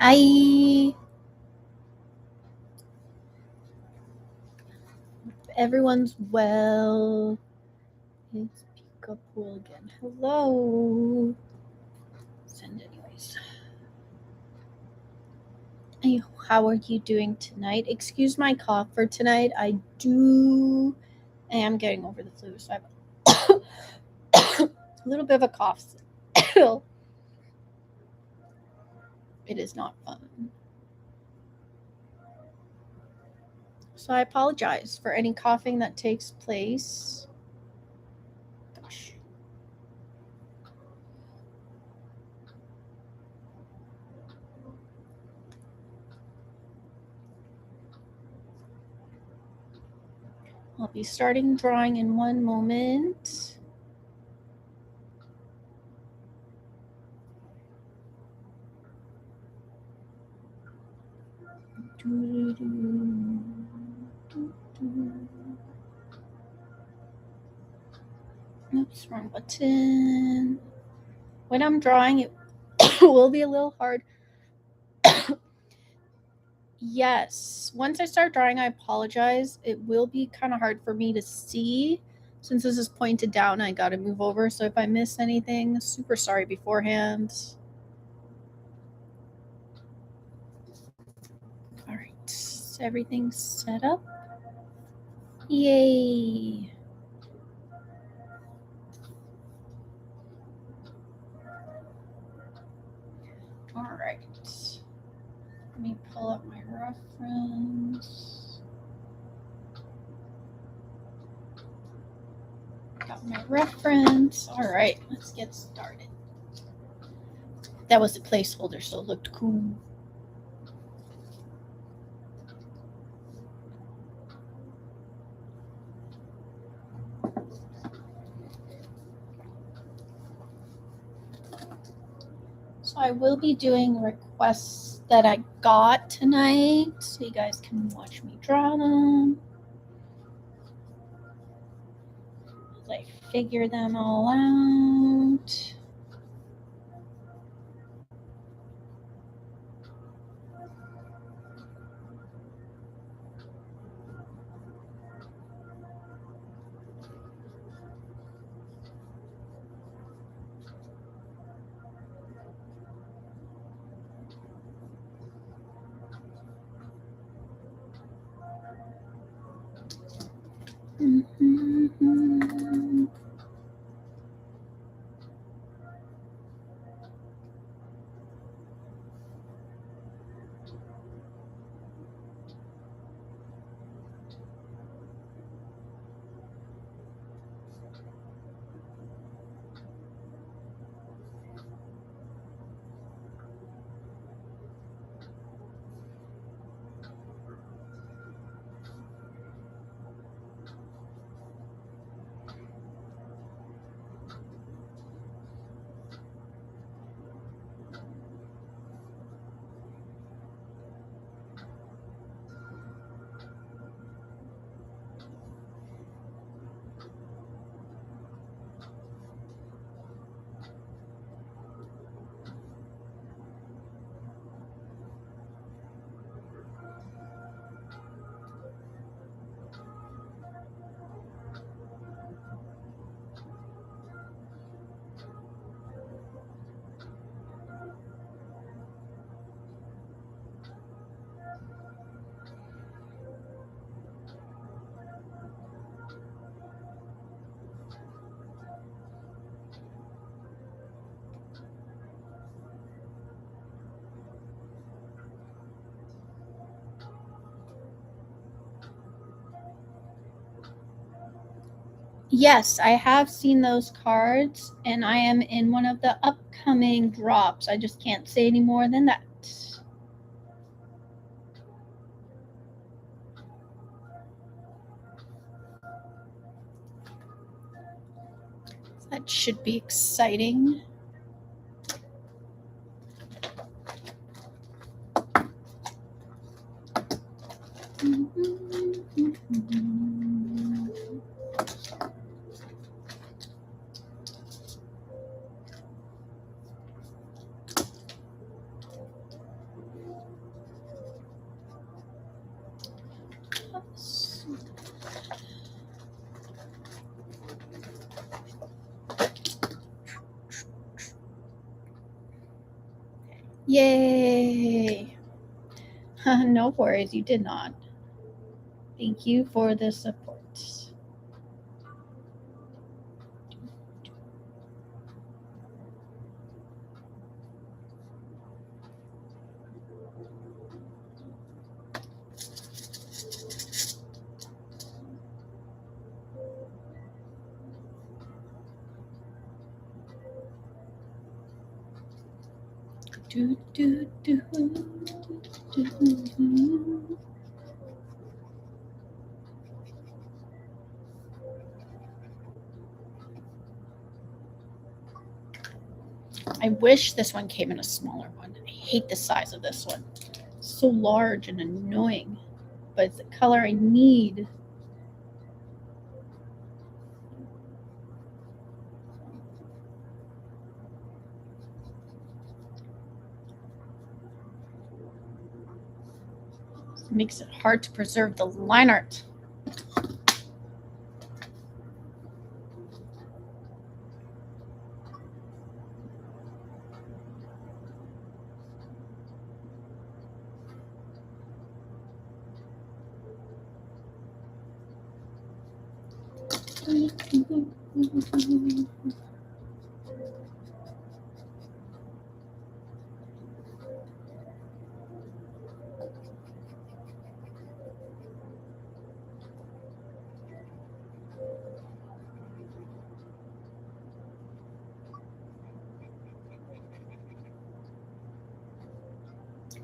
Hi. Everyone's well. It's Peekaboo again. Hello. Send anyways. Hey, how are you doing tonight? Excuse my cough for tonight. I am getting over the flu, so I have a little bit of a cough still. It is not fun. So I apologize for any coughing that takes place. Gosh. I'll be starting drawing in one moment. Oops, wrong button. When I'm drawing, it will be a little hard. Yes, once I start drawing, I apologize. It will be kind of hard for me to see. Since this is pointed down, I got to move over. So if I miss anything, super sorry beforehand. All right, so everything's set up. Yay. All right. Let me pull up my reference. Got my reference. All right, let's get started. That was a placeholder, so it looked cool. So I will be doing requests that I got tonight, so you guys can watch me draw them. As I figure them all out. Mm-hmm. Yes, I have seen those cards, and I am in one of the upcoming drops. I just can't say any more than that. That should be exciting. Yay! No worries, you did not. Thank you for the support. Do, do, do, do, do. I wish this one came in a smaller one. I hate the size of this one. It's so large and annoying, but it's the color I need. It makes it hard to preserve the line art.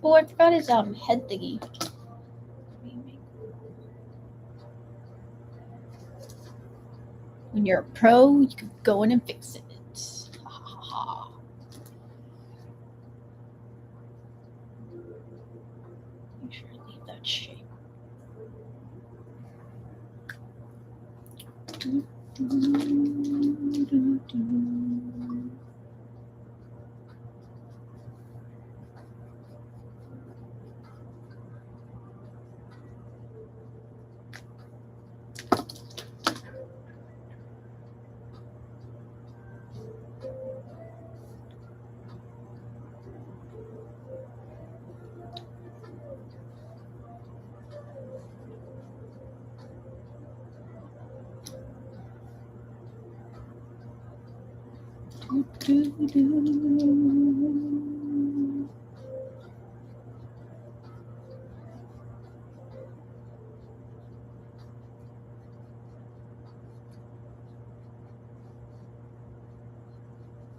Oh, I forgot his head thingy. When you're a pro, you can go in and fix it. Ha ha ha. Make sure I leave that shape. Do, do, do, do. Do, do, do.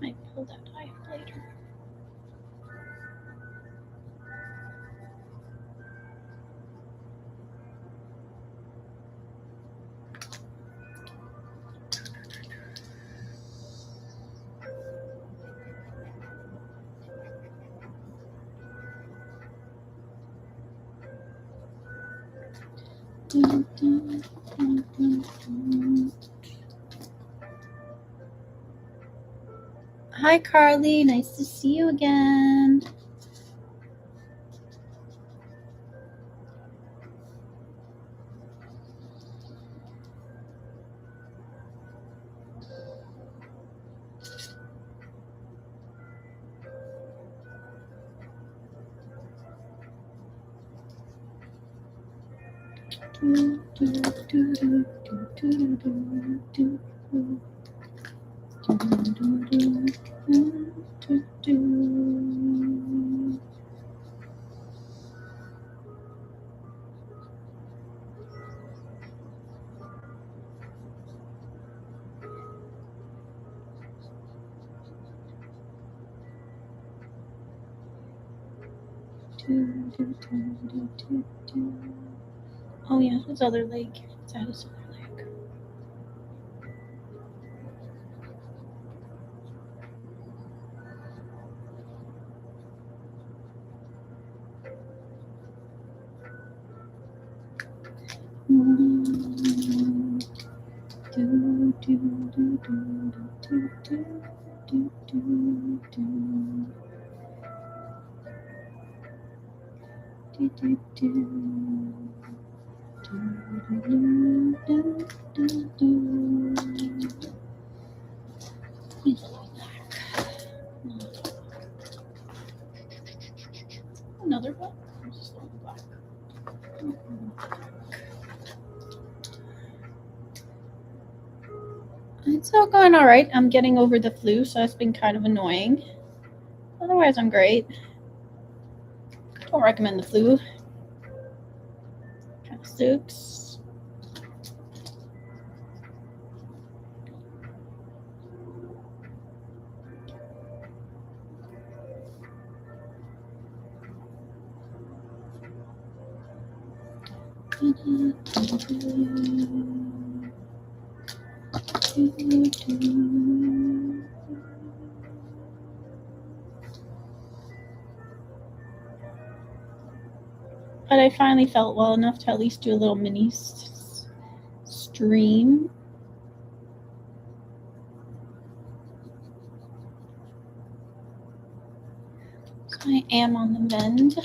Might pull that eye up later. Do, do, do, do, do. Hi, Carly. Nice to see you again. Do, do, do, do, do, do, do, do, do. Do, do, do, do, do. Do, do, do, do, do, do. Oh yeah, his other leg. Is that his other leg? Do, do, do, do, do, do, do, do, do. Do, do, do. Do, do, do, do. He's a little black. It's all going all right. I'm getting over the flu, so it's been kind of annoying. Otherwise, I'm great. Don't recommend the flu. Kind of sucks. But I finally felt well enough to at least do a little mini stream. So I am on the mend.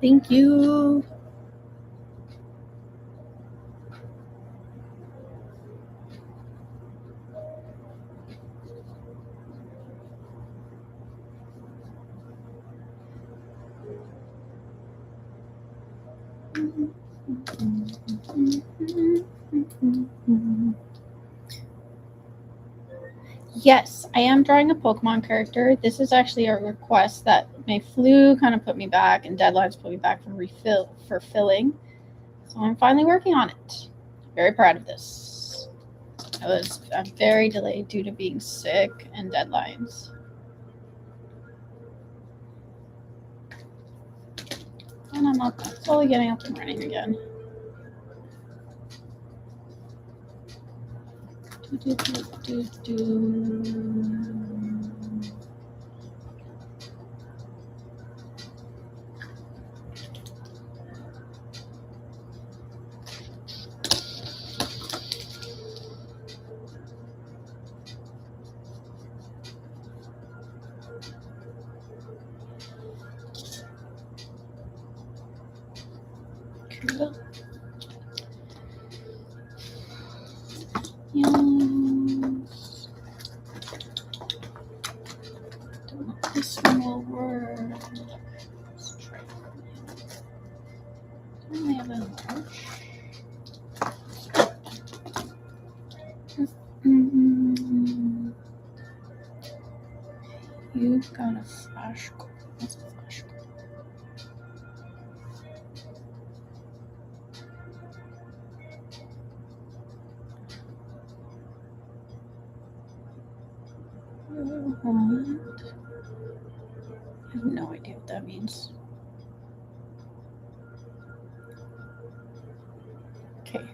Thank you. Yes, I am drawing a Pokemon character. This is actually a request that my flu kind of put me back and deadlines put me back from filling. So I'm finally working on it. Very proud of this. I'm very delayed due to being sick and deadlines. And I'm slowly getting up and running again. Cool. Yes. Don't know if this one will work. Let's try it. I only have a large. You've got a flash core. What's a flash core? I have no idea what that means. Okay,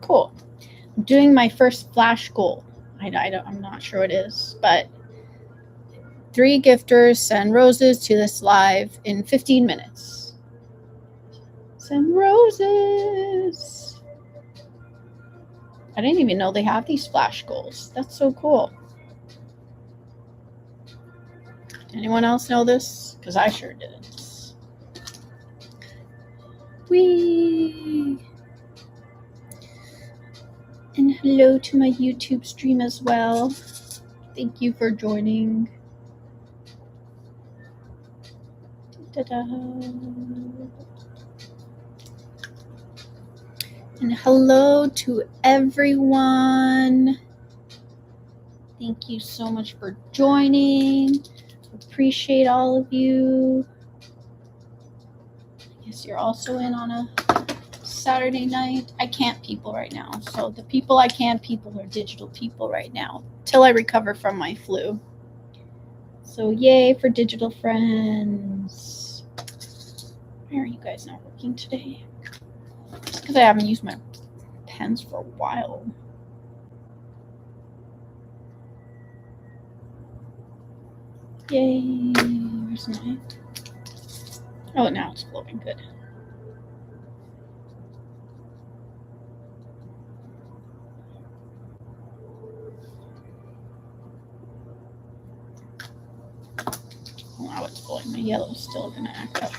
cool. I'm doing my first flash goal. I'm not sure what it is, but 3 gifters send roses to this live in 15 minutes. Send roses. I didn't even know they have these flash goals. That's so cool. Anyone else know this? Because I sure didn't. Whee! And hello to my YouTube stream as well. Thank you for joining. Ta-da. And hello to everyone. Thank you so much for joining. Appreciate all of you. I guess you're also in on a Saturday night. I can't people right now. So the people I can people are digital people right now till I recover from my flu. So yay for digital friends. Why are you guys not working today? Just because I haven't used my pens for a while. Yay. Where's my... Oh, now it's flowing good. Now it's flowing. My yellow's still going to act up.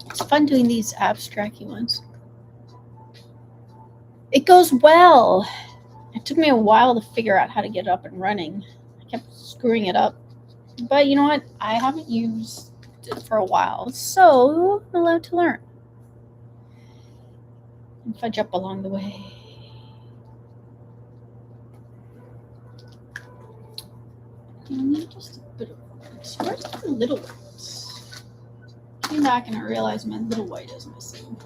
It's fun doing these abstract-y ones. It goes well. It took me a while to figure out how to get it up and running. I kept screwing it up. But you know what? I haven't used it for a while, so I'm allowed to learn. And fudge up along the way. Just a bit of words. Where's the little words? Came back and I realized my little white is missing.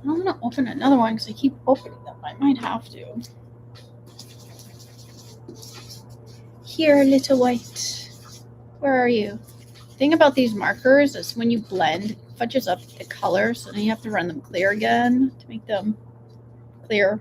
I'm going to open another one because I keep opening them. I might have to. Here, little white. Where are you? The thing about these markers is when you blend, it fudges up the color, so then you have to run them clear again to make them clear.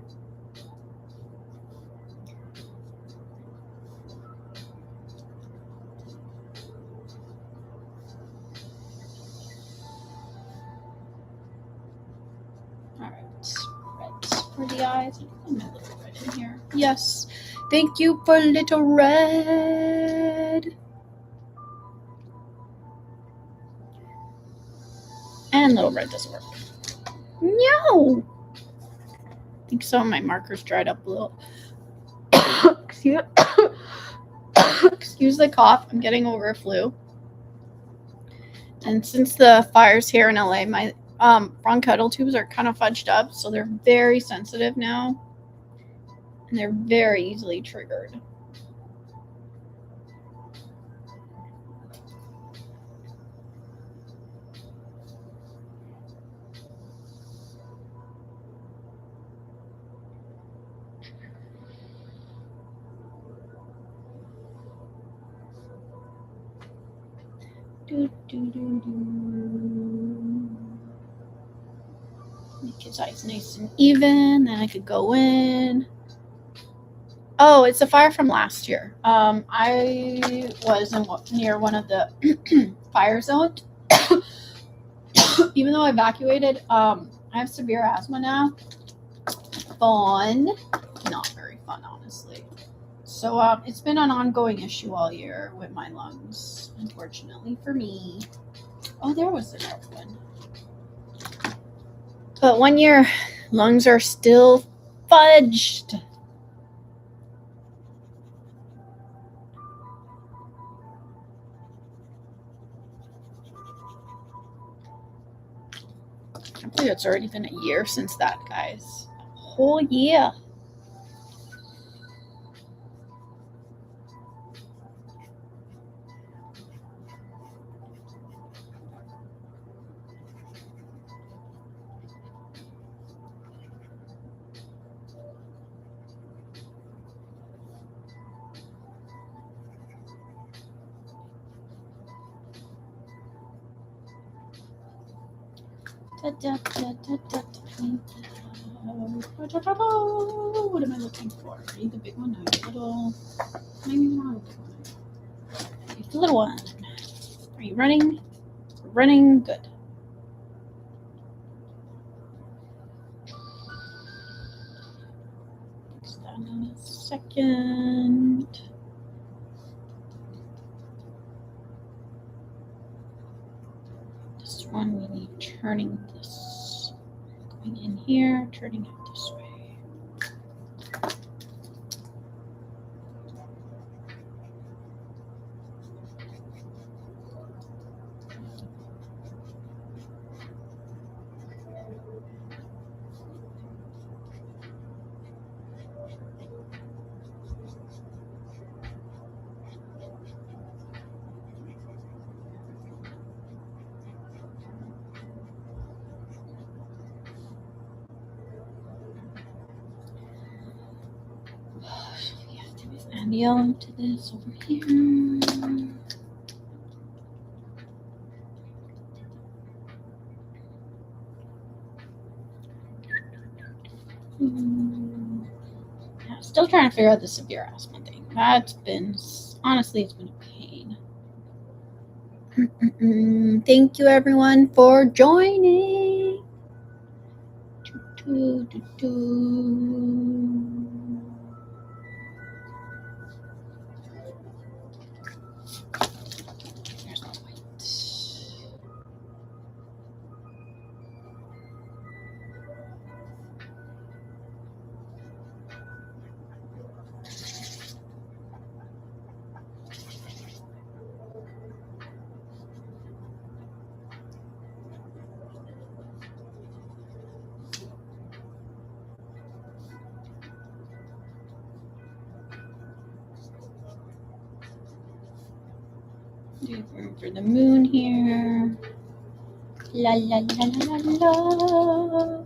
For the eyes. I'm a little red in here. Yes. Thank you for little red. And little red doesn't work. No. I think some of my markers dried up a little. Excuse the cough. I'm getting over a flu. And since the fire's here in LA, my bronchial tubes are kind of fudged up, so they're very sensitive now. And they're very easily triggered. Make his eyes nice and even. Then I could go in. Oh, it's a fire from last year. I was near one of the fire zones. Even though I evacuated, I have severe asthma now. Fun. Not very fun, honestly. So it's been an ongoing issue all year with my lungs, unfortunately for me. Oh, there was another one. But 1 year, lungs are still fudged. I believe it's already been a year since that, guys. A whole year. What am I looking for? Are you the big one? No, the little. Maybe not the big one. It's the little one. Are you running? Running good. Stand on a second. This one we need turning this. Going in here, turning it this way. We have to add yellow to this over here. Yeah, still trying to figure out the severe asthma thing. That's been, honestly, it's been a pain. Thank you, everyone, for joining. There's no white. Leave room for the moon here. La la la la la la.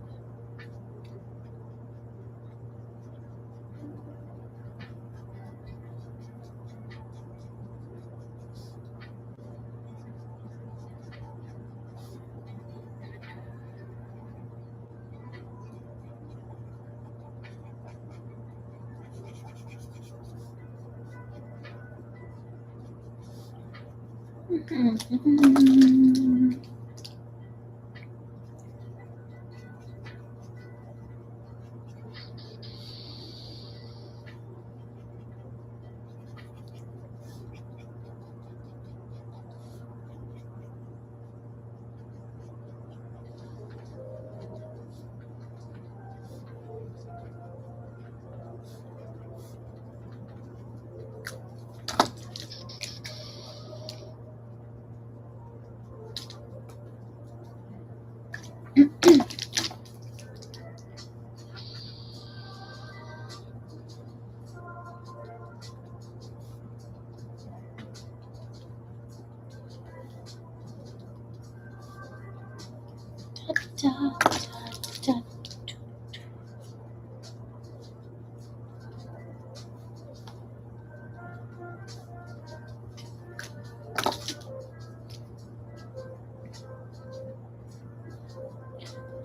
Da, da, da.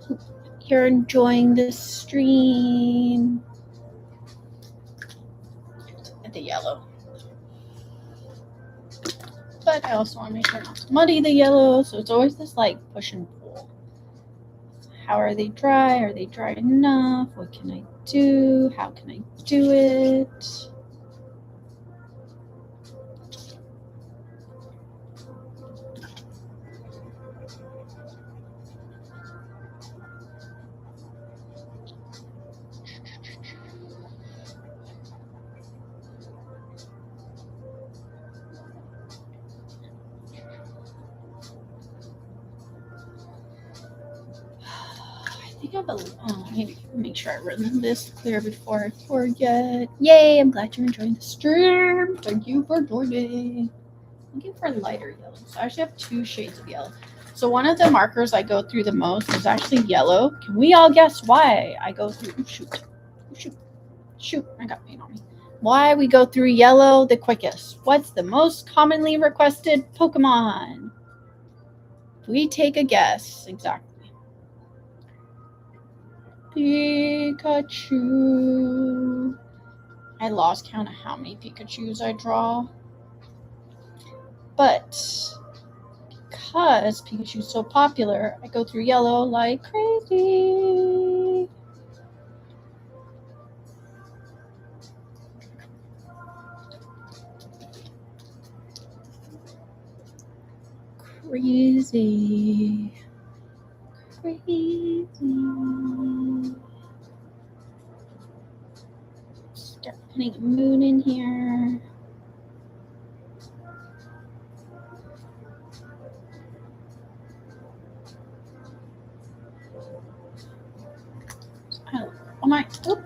Hope you're enjoying this stream. The yellow. But I also want to make sure not to muddy the yellow, so it's always this like push and pull. How are they dry? Are they dry enough? What can I do? How can I do it? Maybe make sure I run this clear before I forget. Yay, I'm glad you're enjoying the stream. Thank you for joining. I'm looking for lighter yellow. So I actually have 2 shades of yellow. So one of the markers I go through the most is actually yellow. Can we all guess why I go through? Shoot, I got paint on me. Why we go through yellow the quickest? What's the most commonly requested Pokemon? We take a guess. Exactly. Pikachu. I lost count of how many Pikachus I draw. But because Pikachu's so popular, I go through yellow like crazy. Crazy. Start putting a moon in here.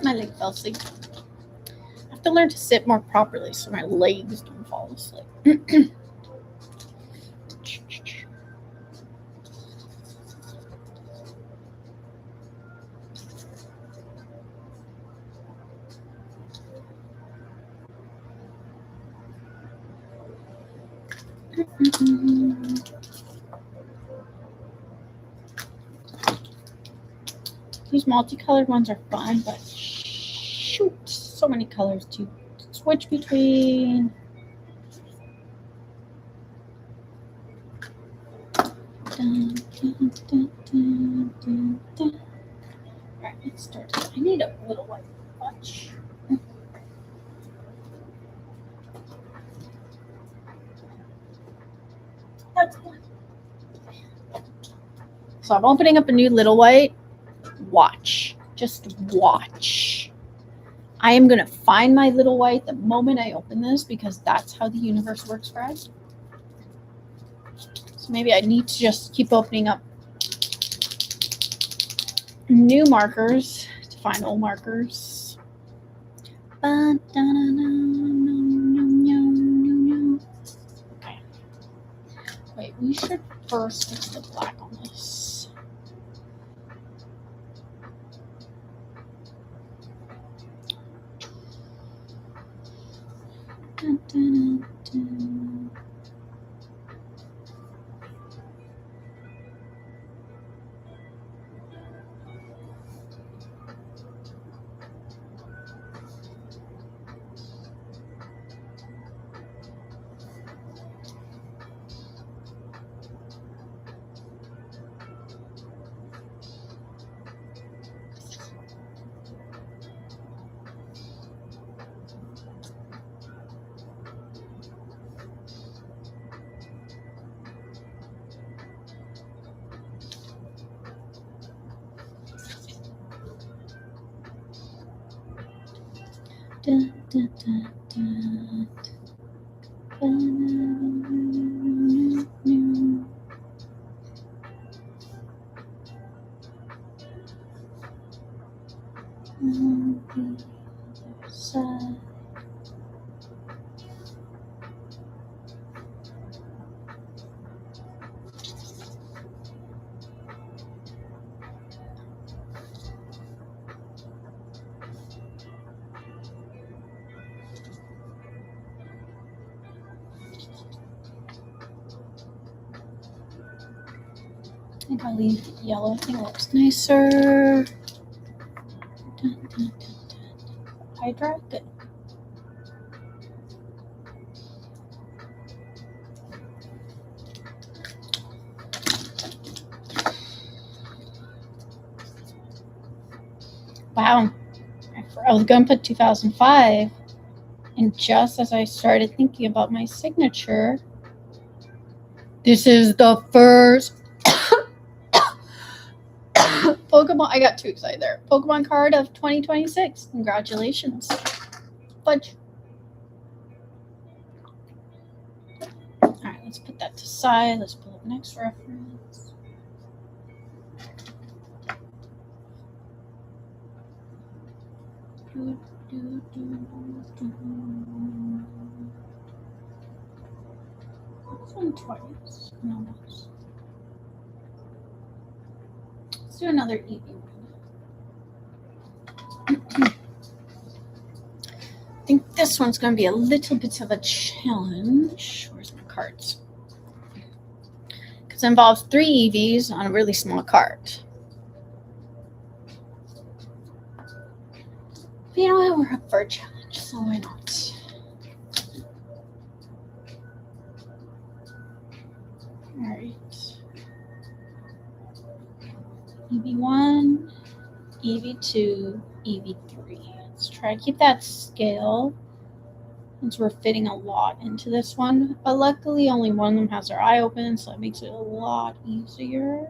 My leg fell asleep. I have to learn to sit more properly so my legs don't fall asleep. These multicolored ones are fun, but shoot, so many colors to switch between. Alright, let's start. I need a little white bunch. So I'm opening up a new little white. Watch. Just watch. I am going to find my little white the moment I open this because that's how the universe works for us. So maybe I need to just keep opening up new markers to find old markers. Okay. Wait, we should first fix the black on this. I think I'll leave the yellow. I think it looks nicer. Hydra, good. Wow. I was going to put 2005, and just as I started thinking about my signature, this is the first Pokemon. I got too excited there. Pokemon card of 2026. Congratulations. Fudge. All right, let's put that to side. Let's pull up next reference. This one twice. Almost. Let's do another Eevee one. I think this one's going to be a little bit of a challenge. Where's my cards? Because it involves 3 EVs on a really small card. But you know what? We're up for a challenge, so why not? Alright. EV1, EV2, EV3. Let's try to keep that scale since we're fitting a lot into this one. But luckily, only one of them has their eye open, so that makes it a lot easier.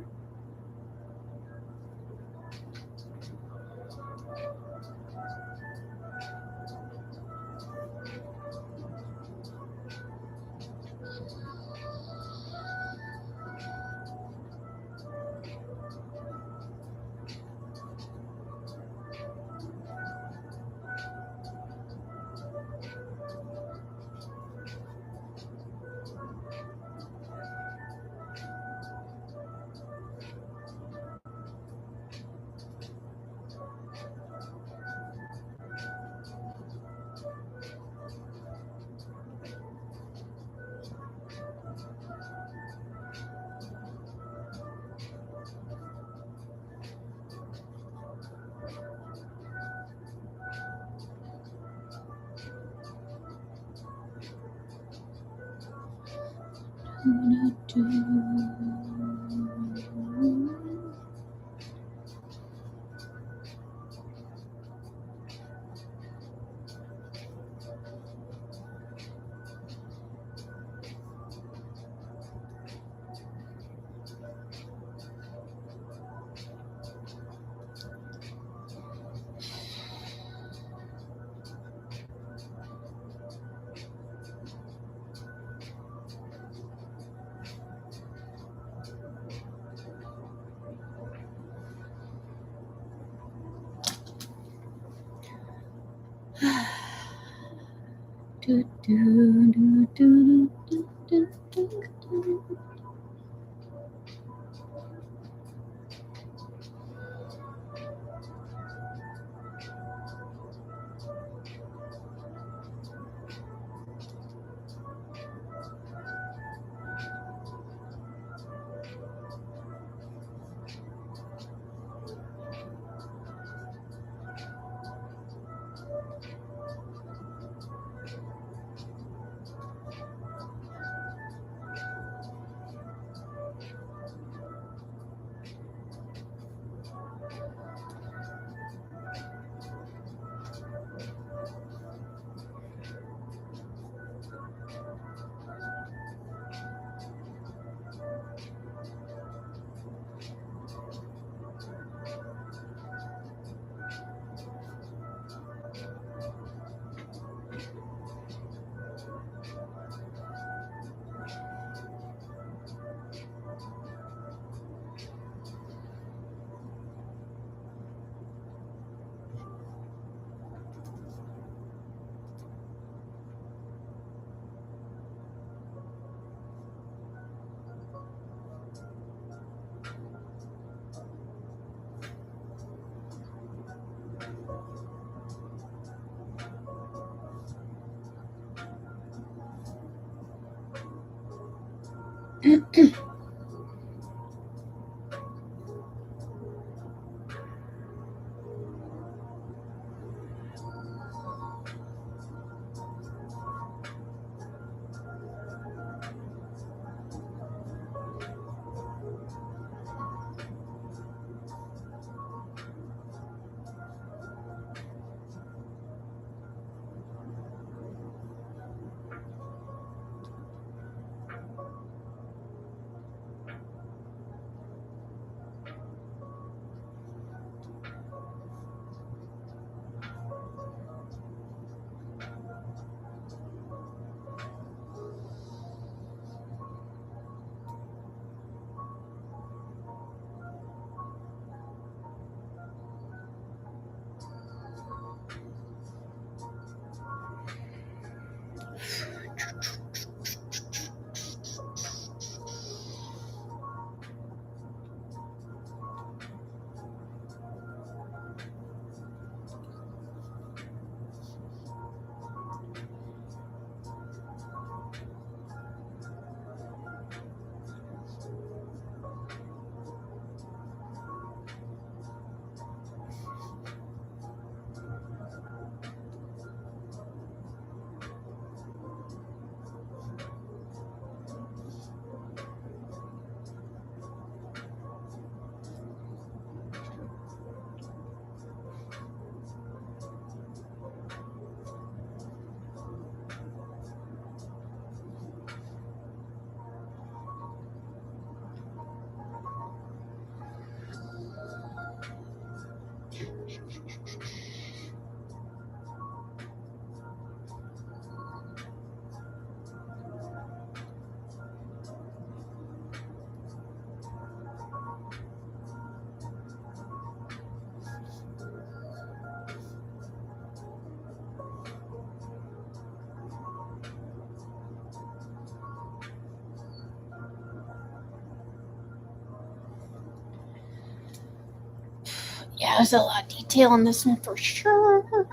Yeah, there's a lot of detail in this one for sure.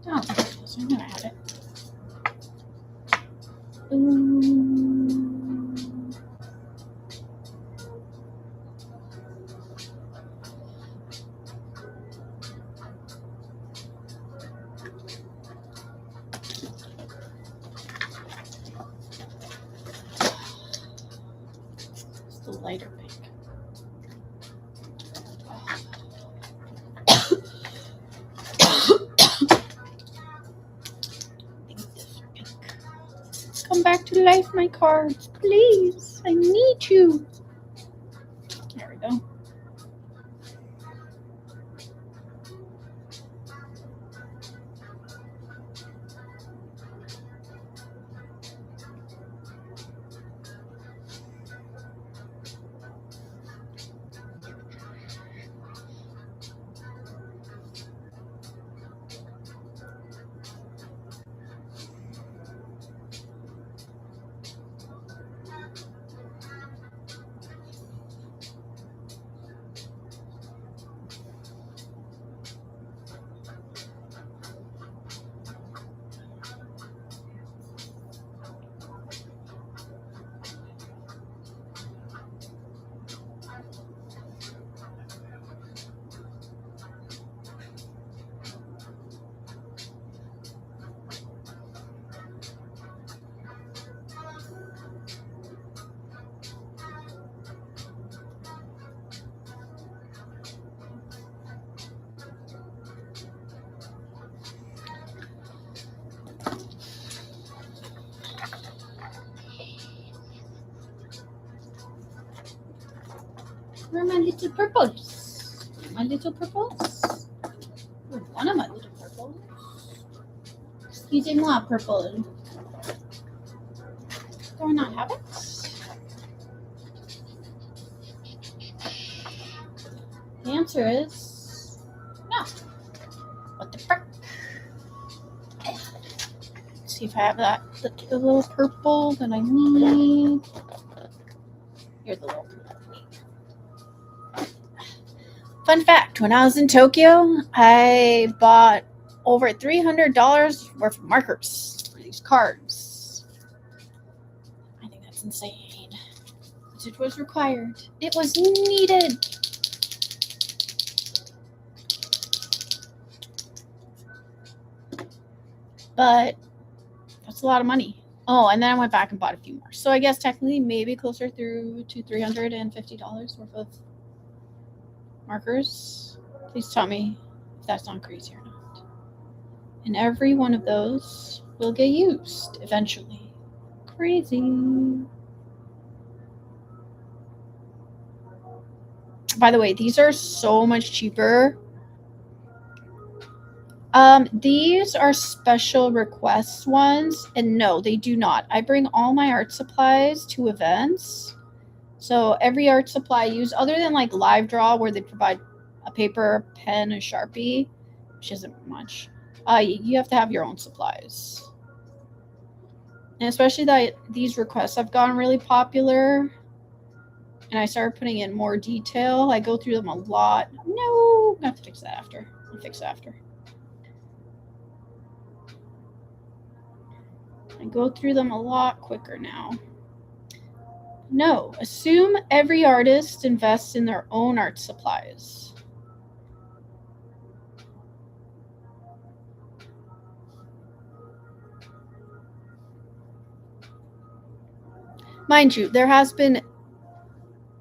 Oh, I'm gonna add it. It's the lighter pink. Come back to life, my cards, please. I need you. There we go. Where are my little purples? My little purples? One of my little purples. Excusez-moi, purple. Do I not have it? The answer is no. What the frick? Let's see if I have that. The little purple that I need. Here's the little purple. Fun fact, when I was in Tokyo, I bought over $300 worth of markers for these cards. I think that's insane. It was required. It was needed. But that's a lot of money. Oh, and then I went back and bought a few more. So I guess technically maybe closer through to $350 worth of markers. Please tell me if that's not crazy or not. And every one of those will get used eventually. Crazy. By the way, these are so much cheaper. These are special request ones, and no, they do not. I bring all my art supplies to events. So every art supply I use, other than like Live Draw, where they provide a paper, pen, a Sharpie, which isn't much, you have to have your own supplies. And especially that these requests have gotten really popular, and I started putting in more detail. I go through them a lot. No, I have to fix that after. I'll fix that after. I go through them a lot quicker now. No, assume every artist invests in their own art supplies. Mind you, there has been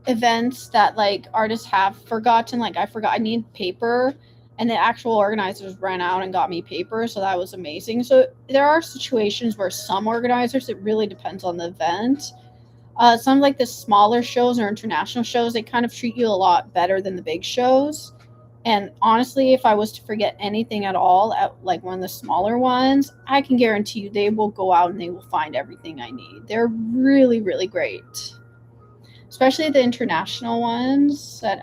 events that like artists have forgotten, like I forgot I need paper, and the actual organizers ran out and got me paper, so that was amazing. So there are situations where some organizers, it really depends on the event. Some like the smaller shows or international shows, they kind of treat you a lot better than the big shows. And honestly, if I was to forget anything at all at like one of the smaller ones, I can guarantee you they will go out and they will find everything I need. They're really, really great. Especially the international ones that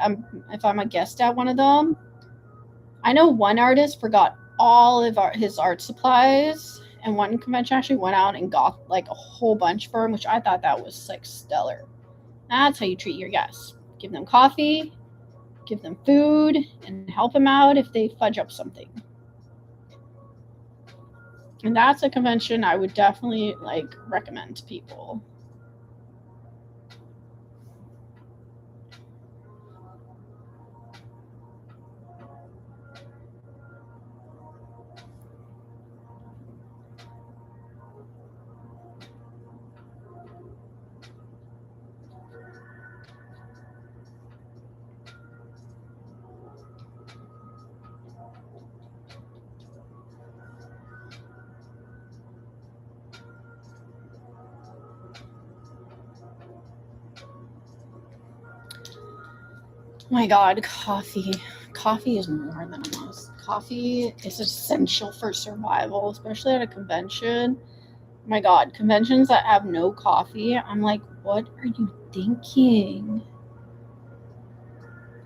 if I'm a guest at one of them. I know one artist forgot all of his art supplies, and one convention actually went out and got like a whole bunch for him, which I thought that was like stellar. That's how you treat your guests. Give them coffee, give them food, and help them out if they fudge up something. And that's a convention I would definitely like recommend to people. My God, coffee. Coffee is more than a must. Coffee is essential for survival, especially at a convention. My God, conventions that have no coffee, I'm like, what are you thinking?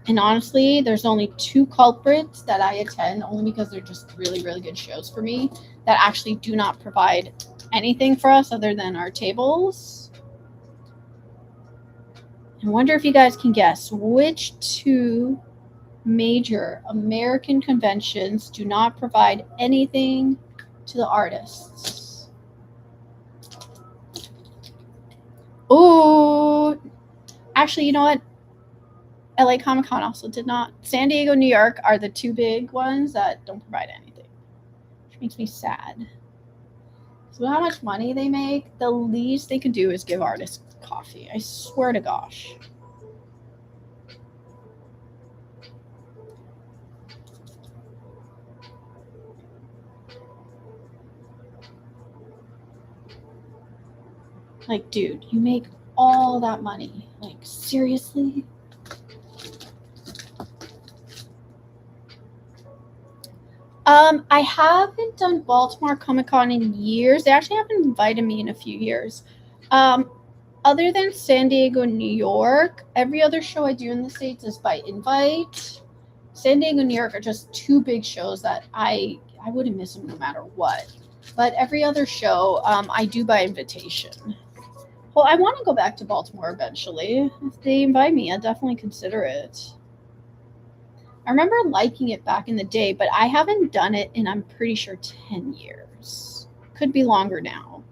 And honestly, there's only 2 culprits that I attend, only because they're just really, really good shows for me, that actually do not provide anything for us other than our tables. I wonder if you guys can guess which 2 major American conventions do not provide anything to the artists. Oh, actually, you know what? LA Comic Con also did not. San Diego, New York are the 2 big ones that don't provide anything, which makes me sad. So, how much money they make, the least they can do is give artists coffee. I swear to gosh. Like, dude, you make all that money. Like, seriously? I haven't done Baltimore Comic Con in years. They actually haven't invited me in a few years. Other than San Diego, New York, every other show I do in the States is by invite. San Diego, New York are just 2 big shows that I wouldn't miss them no matter what. But every other show, I do by invitation. Well, I want to go back to Baltimore eventually. If they invite me, I'd definitely consider it. I remember liking it back in the day, but I haven't done it in, I'm pretty sure, 10 years. Could be longer now.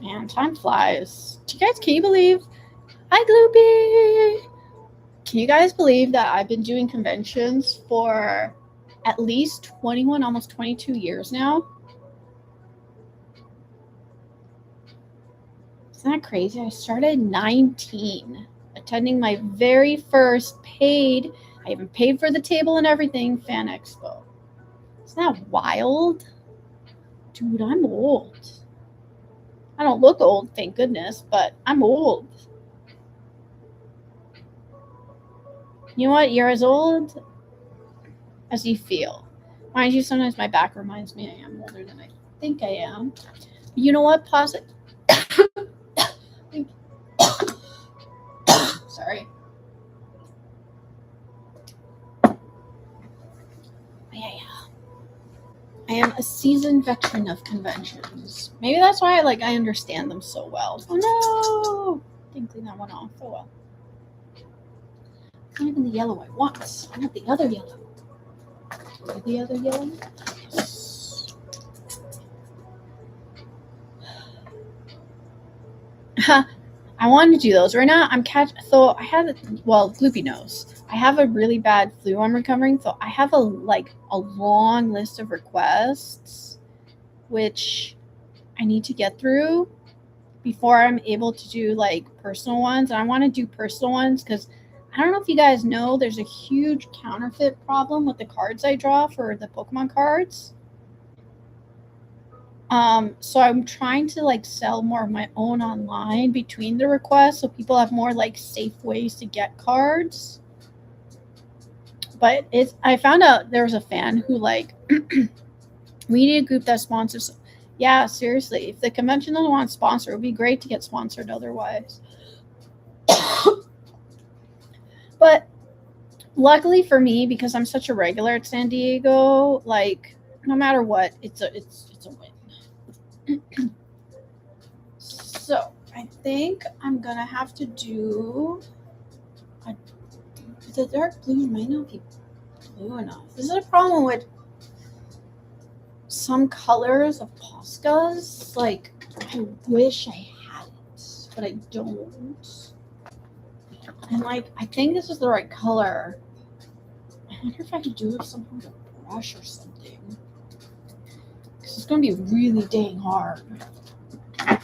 Man, time flies. Can you believe? Hi, Gloopy! Can you guys believe that I've been doing conventions for at least 21, almost 22 years now? Isn't that crazy? I started at 19, attending my very first paid, I even paid for the table and everything, Fan Expo. Isn't that wild? Dude, I'm old. I don't look old, thank goodness, but I'm old. You know what? You're as old as you feel. Mind you, sometimes my back reminds me I am older than I think I am. You know what? Pause it. Sorry. Yeah. I am a seasoned veteran of conventions. Maybe that's why I understand them so well. Oh no! Didn't clean that one off. Oh well. Not even the yellow I want. I want the other yellow. The other yellow? Yes. I want to do those right now. So I have Gloopy knows. I have a really bad flu I'm recovering, so I have a long list of requests, which I need to get through before I'm able to do personal ones. And I want to do personal ones because I don't know if you guys know, there's a huge counterfeit problem with the cards I draw for the Pokemon cards. So I'm trying to like sell more of my own online between the requests, so people have more like safe ways to get cards. But I found out there was a fan who like we need a group that sponsors. Yeah, seriously, if the convention doesn't want to sponsor, it would be great to get sponsored otherwise. But luckily for me, because I'm such a regular at San Diego, like no matter what, it's a win. So I think I'm gonna have to do the dark blue might not be blue enough. This is a problem with some colors of Poscas. Like I wish I had it, but I don't. And like I think this is the right color. I wonder if I could do it with some kind of brush or something. Because it's going to be really dang hard. I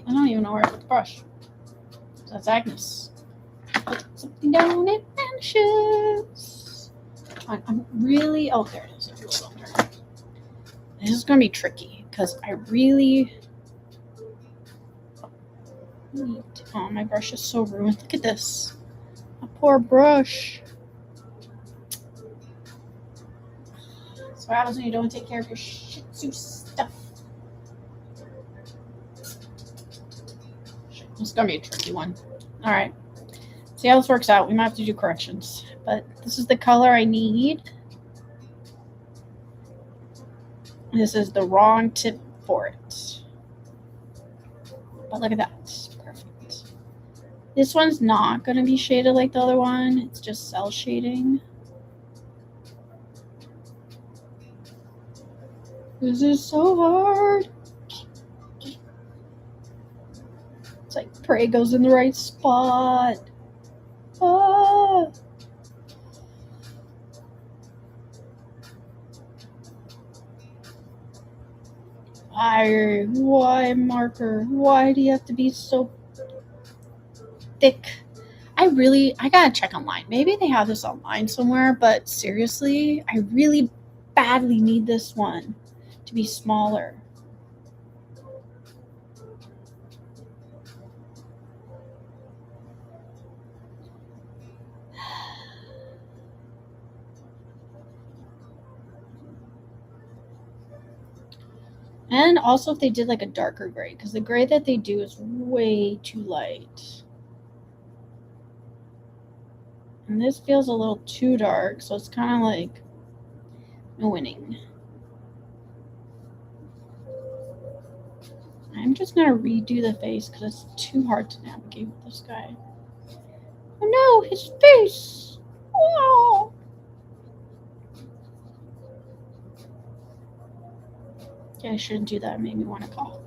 don't even know where I put the brush. That's Agnes. Put something down, it vanishes. I'm really... Oh, there it is. This is going to be tricky. Because I really... Oh, my brush is so ruined. Look at this. A poor brush. So what happens when you don't take care of your Shih Tzu stuff? It's gonna be a tricky one. All right, see how this works out. We might have to do corrections, but this is the color I need. This is the wrong tip for it, but look at that, perfect. This one's not gonna be shaded like the other one. It's just cell shading. This is so hard. It's like pray goes in the right spot. Ah. Why marker? Why do you have to be so thick? I gotta check online. Maybe they have this online somewhere, but seriously, I really badly need this one to be smaller. And also if they did like a darker gray, because the gray that they do is way too light. And this feels a little too dark, so it's kind of like winning. I'm just going to redo the face because it's too hard to navigate with this guy. Oh no, his face! Wow! Yeah, I shouldn't do that. It made me want to call.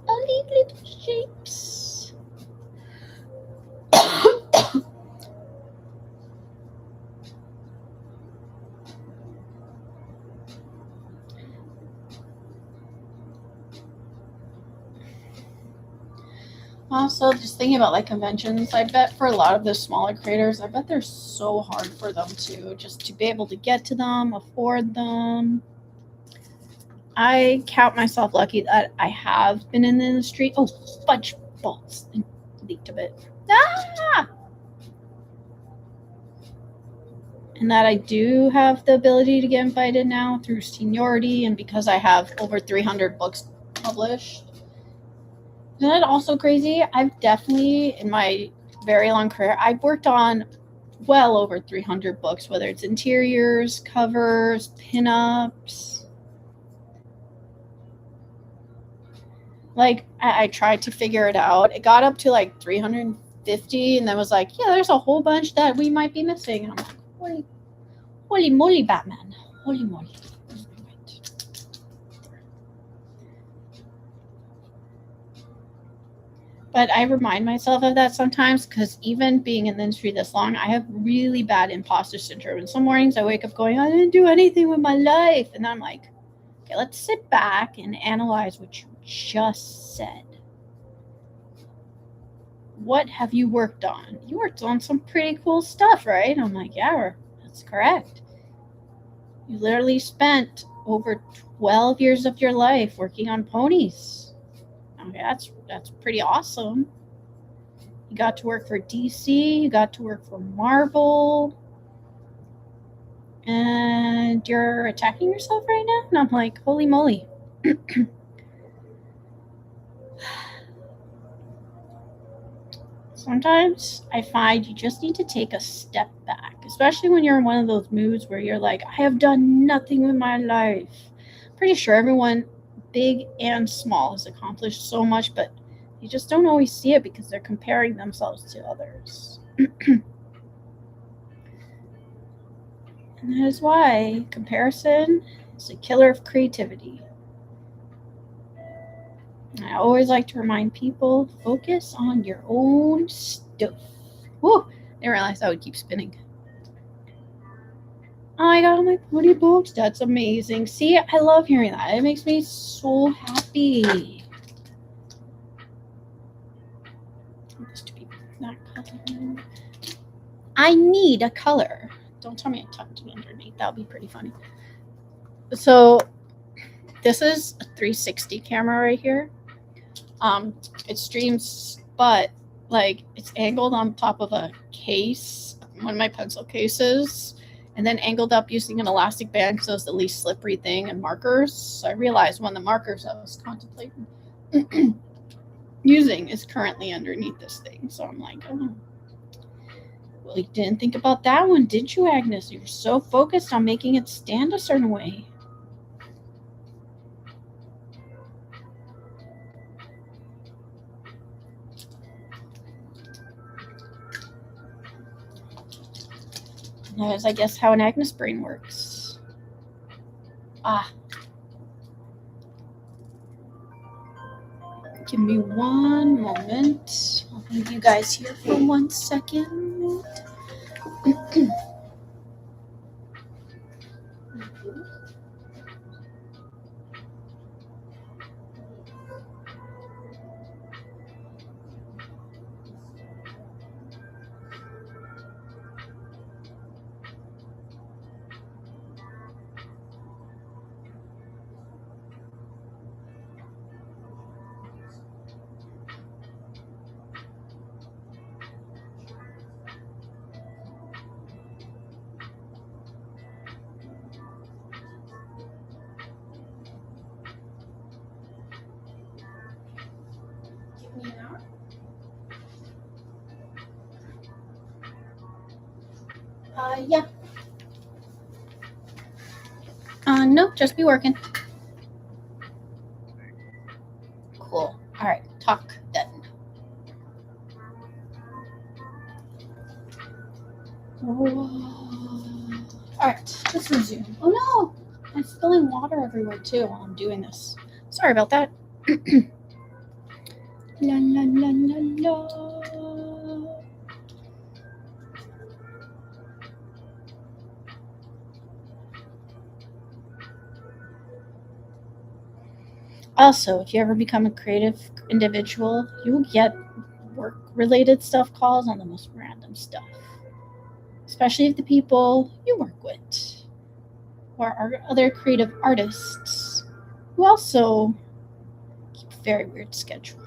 Only little shapes. Also, just thinking about like conventions, I bet for a lot of the smaller creators, I bet they're so hard for them too, just to be able to get to them, afford them. I count myself lucky that I have been in the industry. Oh, fudge balls. I leaked a bit. Ah! And that I do have the ability to get invited now through seniority and because I have over 300 books published. Isn't that also crazy? I've definitely, in my very long career, I've worked on well over 300 books, whether it's interiors, covers, pinups. Like, I tried to figure it out. It got up to like 350 and then was like, yeah, there's a whole bunch that we might be missing. And I'm like, holy moly, Batman. Holy moly. But I remind myself of that sometimes because even being in the industry this long, I have really bad imposter syndrome. And some mornings I wake up going, I didn't do anything with my life. And then I'm like, okay, let's sit back and analyze what you just said. what have you worked on? You worked on some pretty cool stuff, right? I'm like, yeah, that's correct. You literally spent over 12 years of your life working on ponies. Okay, that's pretty awesome. You got to work for DC, you got to work for Marvel, and you're attacking yourself right now? And I'm like, holy moly. Sometimes I find you just need to take a step back, especially when you're in one of those moods where you're like, I have done nothing with my life. Pretty sure everyone, big and small, has accomplished so much, but you just don't always see it because they're comparing themselves to others. And that is why comparison is a killer of creativity. I always like to remind people, focus on your own stuff. Whoa, I didn't realize I would keep spinning. I got my pony books. That's amazing. See, I love hearing that. It makes me so happy. I need a color. Don't tell me I tucked it underneath. That would be pretty funny. So this is a 360 camera right here. It streams, but like it's angled on top of a case, one of my pencil cases, and then angled up using an elastic band because it was the least slippery thing, and markers. So I realized one of the markers I was contemplating using is currently underneath this thing. So I'm like, oh. Well, you didn't think about that one, did you, Agnes? You were so focused on making it stand a certain way. That is, I guess, how an Agnes brain works. Give me one moment. I'll leave you guys here for 1 second. Give me an hour. Yeah. Nope, just be working. Cool. All right, talk then. All right, let's resume. Oh no, I'm spilling water everywhere too while I'm doing this. Sorry about that. La la la la la. Also, if you ever become a creative individual, you will get work-related stuff calls on the most random stuff. Especially if the people you work with or are other creative artists who also keep a very weird schedule.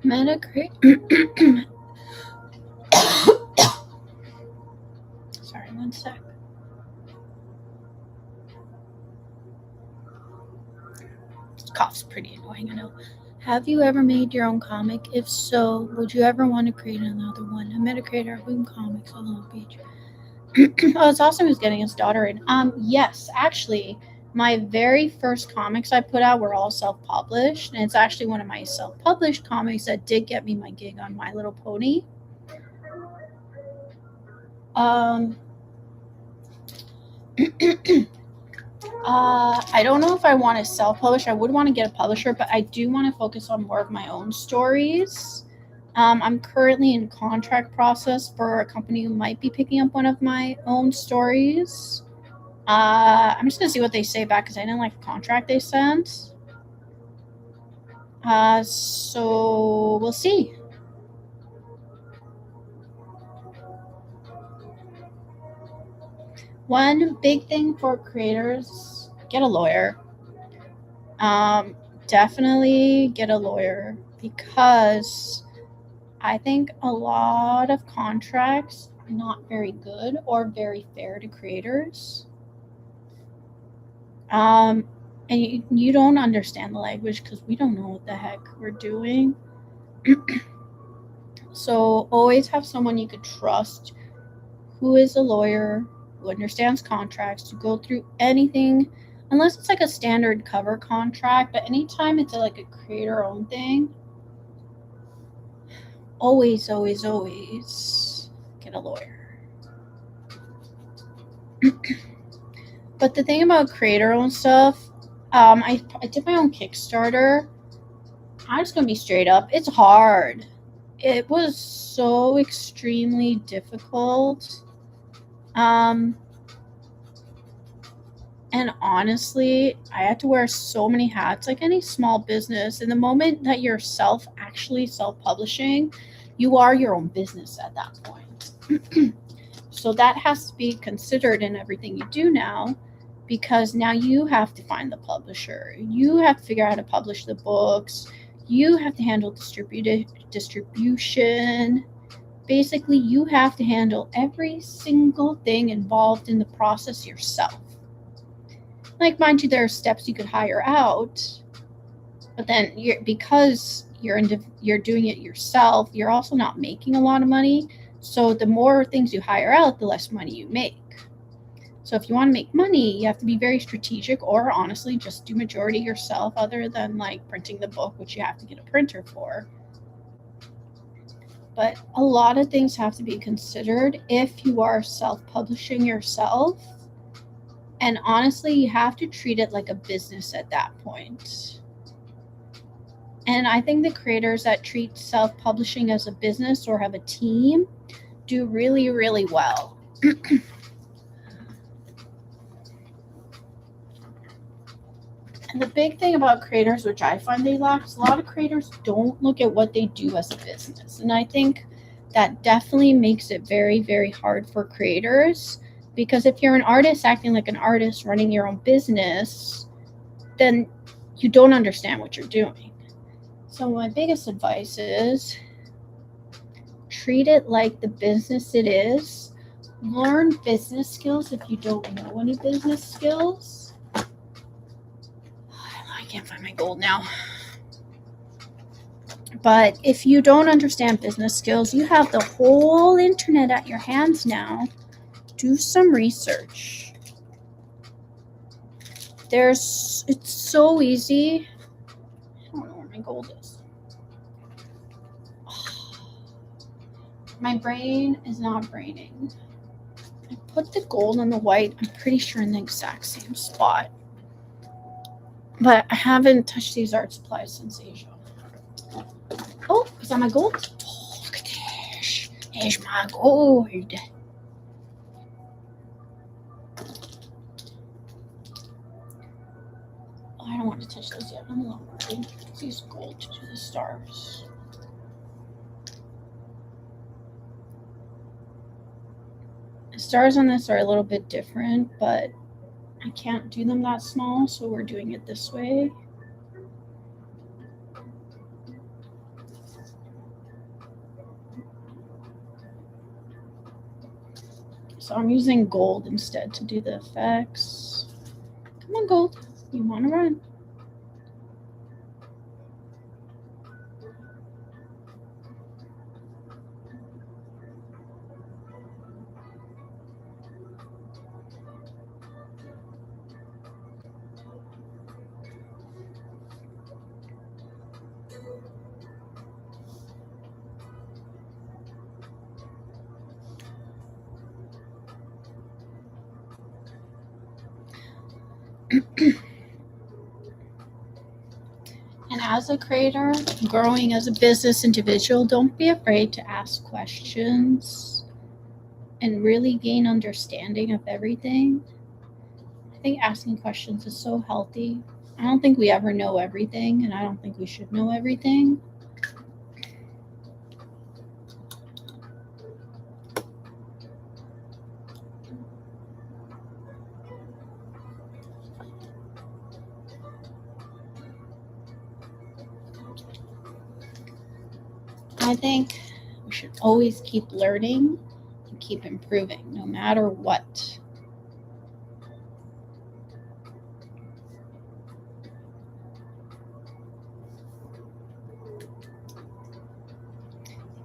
Metacritic. Sorry, one sec. This cough's pretty annoying, I know. Have you ever made your own comic? If so, would you ever want to create another one? A Metacreator, Boom Comics, on the page. Oh, it's awesome he's getting his daughter in. Yes, actually, my very first comics I put out were all self-published, and it's actually one of my self-published comics that did get me my gig on My Little Pony. I don't know if I want to self-publish. I would want to get a publisher, but I do want to focus on more of my own stories. I'm currently in contract process for a company who might be picking up one of my own stories. I'm just going to see what they say back because I didn't like the contract they sent. So we'll see. One big thing for creators, get a lawyer. Definitely get a lawyer because I think a lot of contracts are not very good or very fair to creators. And you don't understand the language because we don't know what the heck we're doing. So always have someone you could trust who is a lawyer, who understands contracts, to go through anything, unless it's like a standard cover contract, but anytime it's like a creator-owned thing, always get a lawyer. But the thing about creator-owned stuff, I did my own Kickstarter. I'm just gonna be straight up. It's hard. It was so extremely difficult. And honestly, I had to wear so many hats, like any small business. And the moment that you're actually self-publishing, you are your own business at that point. So that has to be considered in everything you do now, because now you have to find the publisher. You have to figure out how to publish the books. You have to handle distribution. Basically, you have to handle every single thing involved in the process yourself. Like, mind you, there are steps you could hire out, but then because you're doing it yourself, you're also not making a lot of money. So the more things you hire out, the less money you make. So if you want to make money, you have to be very strategic, or honestly just do majority yourself, other than like printing the book, which you have to get a printer for. But a lot of things have to be considered if you are self-publishing yourself. And honestly, you have to treat it like a business at that point. And I think the creators that treat self-publishing as a business or have a team do really, really well. And the big thing about creators, which I find they lack, is a lot of creators don't look at what they do as a business. And I think that definitely makes it very, very hard for creators. Because if you're an artist acting like an artist running your own business, then you don't understand what you're doing. So my biggest advice is treat it like the business it is. Learn business skills if you don't know any business skills. I can't find my gold now. But if you don't understand business skills, you have the whole internet at your hands now. Do some research. It's so easy. I don't know where my gold is. My brain is not braining. I put the gold and the white, I'm pretty sure, in the exact same spot. But I haven't touched these art supplies since Asia. Oh, is that my gold? Oh, look at this. There's my gold. Oh, I don't want to touch those yet. I'm a little worried. Let's use gold to do the stars. stars on this are a little bit different, but I can't do them that small, so we're doing it this way. So I'm using gold instead to do the effects. Come on, gold. You want to run. And as a creator, growing as a business individual, don't be afraid to ask questions and really gain understanding of everything. I think asking questions is so healthy. I don't think we ever know everything, and I don't think we should know everything. I think we should always keep learning and keep improving, no matter what.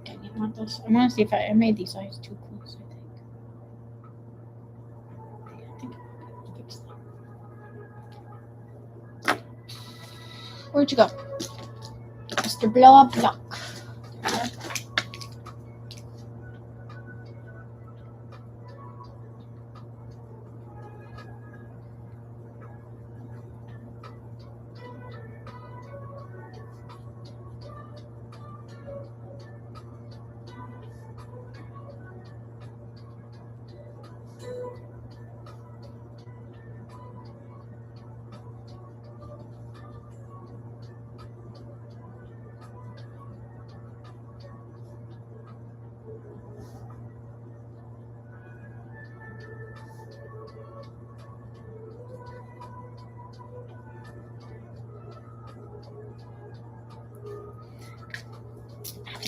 I didn't want those. I want to see if I made these eyes too close, I think. I think I can fix them. Where'd you go? Mr. Blow Up Block.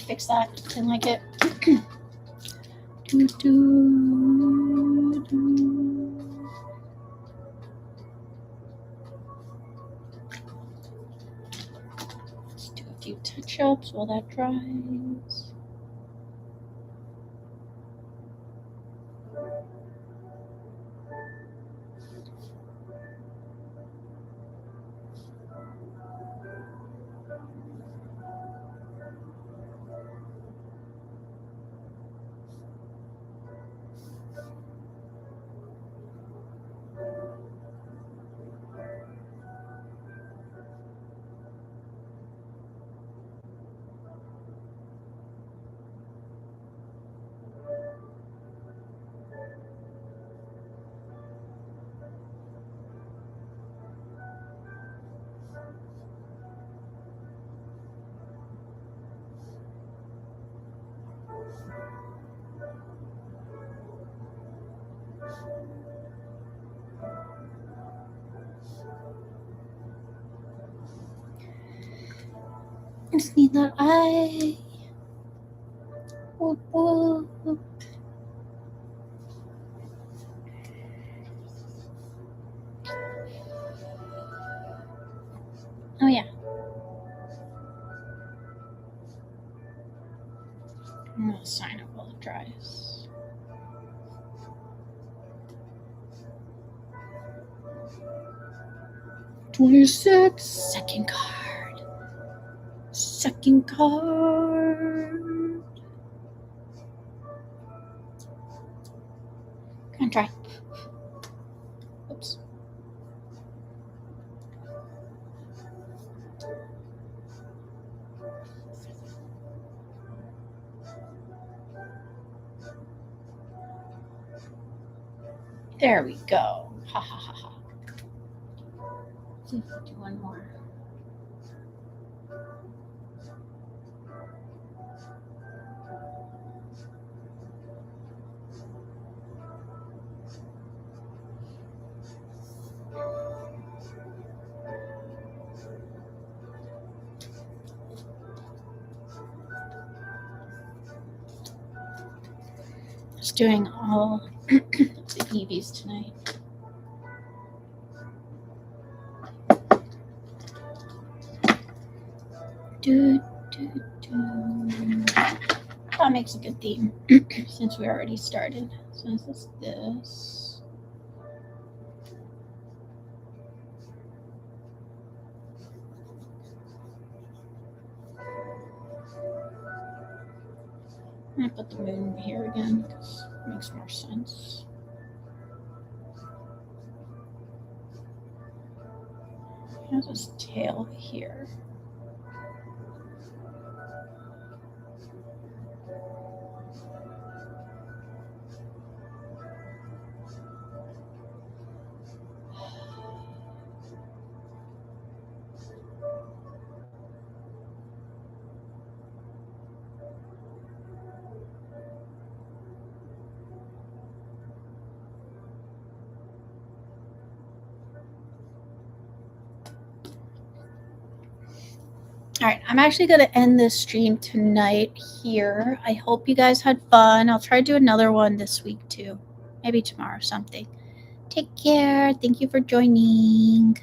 Fix that. Didn't like it. Let's do a few touch-ups while that dries. I just need that eye. Whoop, whoop. Oh yeah. I'm gonna sign it while it dries. $26. Second card. Second card. Come on, try. Oops. There we go. Ha ha ha ha. Let's see if I do one more. Just doing all the Eevees tonight. That makes a good theme since we already started. So this is this. I'm gonna put the moon here again because it makes more sense. Has his tail here. All right, I'm actually going to end this stream tonight here. I hope you guys had fun. I'll try to do another one this week too. Maybe tomorrow or something. Take care. Thank you for joining.